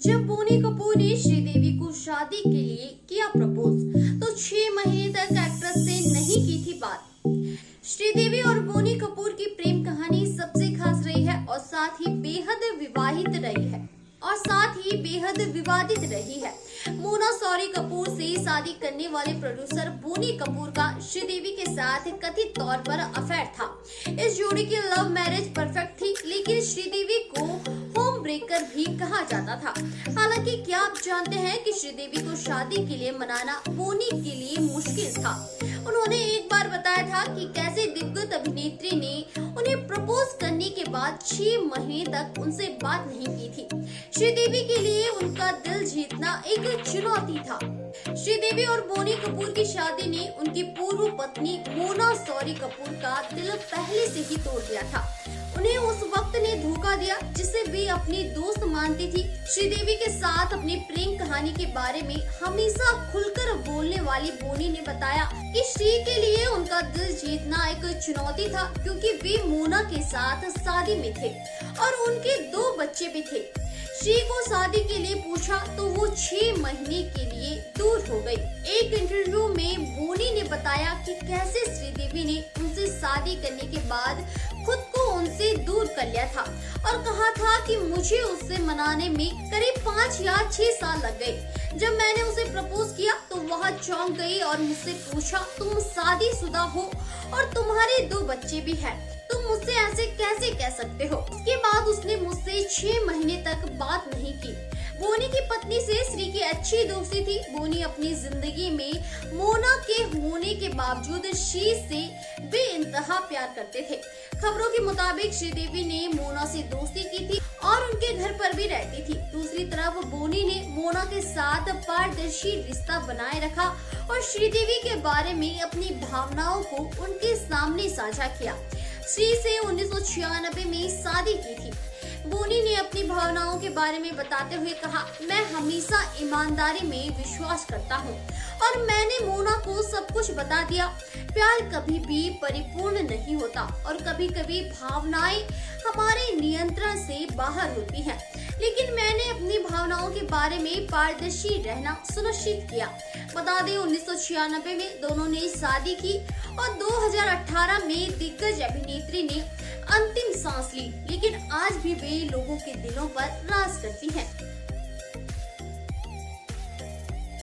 जब बोनी कपूर ने श्रीदेवी को शादी के लिए किया प्रपोज, तो 6 महीने तक एक्ट्रेस से नहीं की थी बात। श्रीदेवी और बोनी कपूर की प्रेम कहानी सबसे खास रही है और साथ ही बेहद विवादित रही है। मोना सॉरी कपूर से शादी करने वाले प्रोड्यूसर बोनी कपूर का श्रीदेवी के साथ कथित तौर पर अफेयर था। इस जोड़ी की लव मैरिज परफेक्ट थी, लेकिन श्रीदेवी को होम ब्रेकर भी कहा जाता था। हालांकि क्या आप जानते हैं कि श्रीदेवी को शादी के लिए मनाना बोनी के लिए मुश्किल था। उन्होंने एक बार बताया था कि कैसे दिग्गज अभिनेत्री ने उन्हें प्रपोज करने के बाद 6 महीने तक उनसे बात नहीं की थी। श्रीदेवी के लिए उनका दिल जीतना एक चुनौती था। श्रीदेवी और बोनी कपूर की शादी ने उनकी पूर्व पत्नी मोना सॉरी कपूर का दिल पहले से ही तोड़ दिया था। उन्हें उस वक्त ने धोखा दिया जिसे वे अपनी दोस्त मानती थी। श्रीदेवी के साथ अपनी प्रेम कहानी के बारे में हमेशा खुलकर बोलने वाली बोनी ने बताया कि श्री के लिए उनका दिल जीतना एक चुनौती था, क्योंकि वे मोना के साथ शादी में थे और उनके 2 बच्चे भी थे। श्री को शादी के लिए पूछा तो वो 6 महीने के लिए दूर हो गई। एक इंटरव्यू में बोनी ने बताया कि कैसे श्रीदेवी ने उनसे शादी करने के बाद खुद को उनसे दूर कर लिया था और कहा था कि मुझे उससे मनाने में करीब 5 या 6 साल लग गए। जब मैंने उसे प्रपोज किया तो वह चौंक गई और मुझसे पूछा, तुम शादीशुदा हो और तुम्हारे 2 बच्चे भी हैं, तुम मुझसे ऐसे कैसे कह सकते हो। इसके बाद उसने मुझसे 6 महीने तक बात नहीं की। बोनी की पत्नी से श्री की अच्छी दोस्ती थी। बोनी अपनी जिंदगी में मोना के होने के बावजूद श्री से बेइंतहा प्यार करते थे। खबरों के मुताबिक श्रीदेवी ने मोना से दोस्ती की थी और उनके घर पर भी रहती थी। दूसरी तरफ बोनी ने मोना के साथ पारदर्शी रिश्ता बनाए रखा और श्रीदेवी के बारे में अपनी भावनाओं को उनके सामने साझा किया। श्री से 1996 में शादी की थी। बोनी ने अपनी भावनाओं के बारे में बताते हुए कहा, मैं हमेशा ईमानदारी में विश्वास करता हूँ और मैंने मोना को सब कुछ बता दिया। प्यार कभी भी परिपूर्ण नहीं होता और कभी कभी भावनाएं हमारे नियंत्रण से बाहर होती हैं, लेकिन मैंने अपनी भावनाओं के बारे में पारदर्शी रहना सुनिश्चित किया। बता दें 1996 में दोनों ने शादी की और 2018 में दिग्गज अभिनेत्री ने अंतिम सांस ली, लेकिन आज भी वे लोगों के दिलों पर राज करती हैं।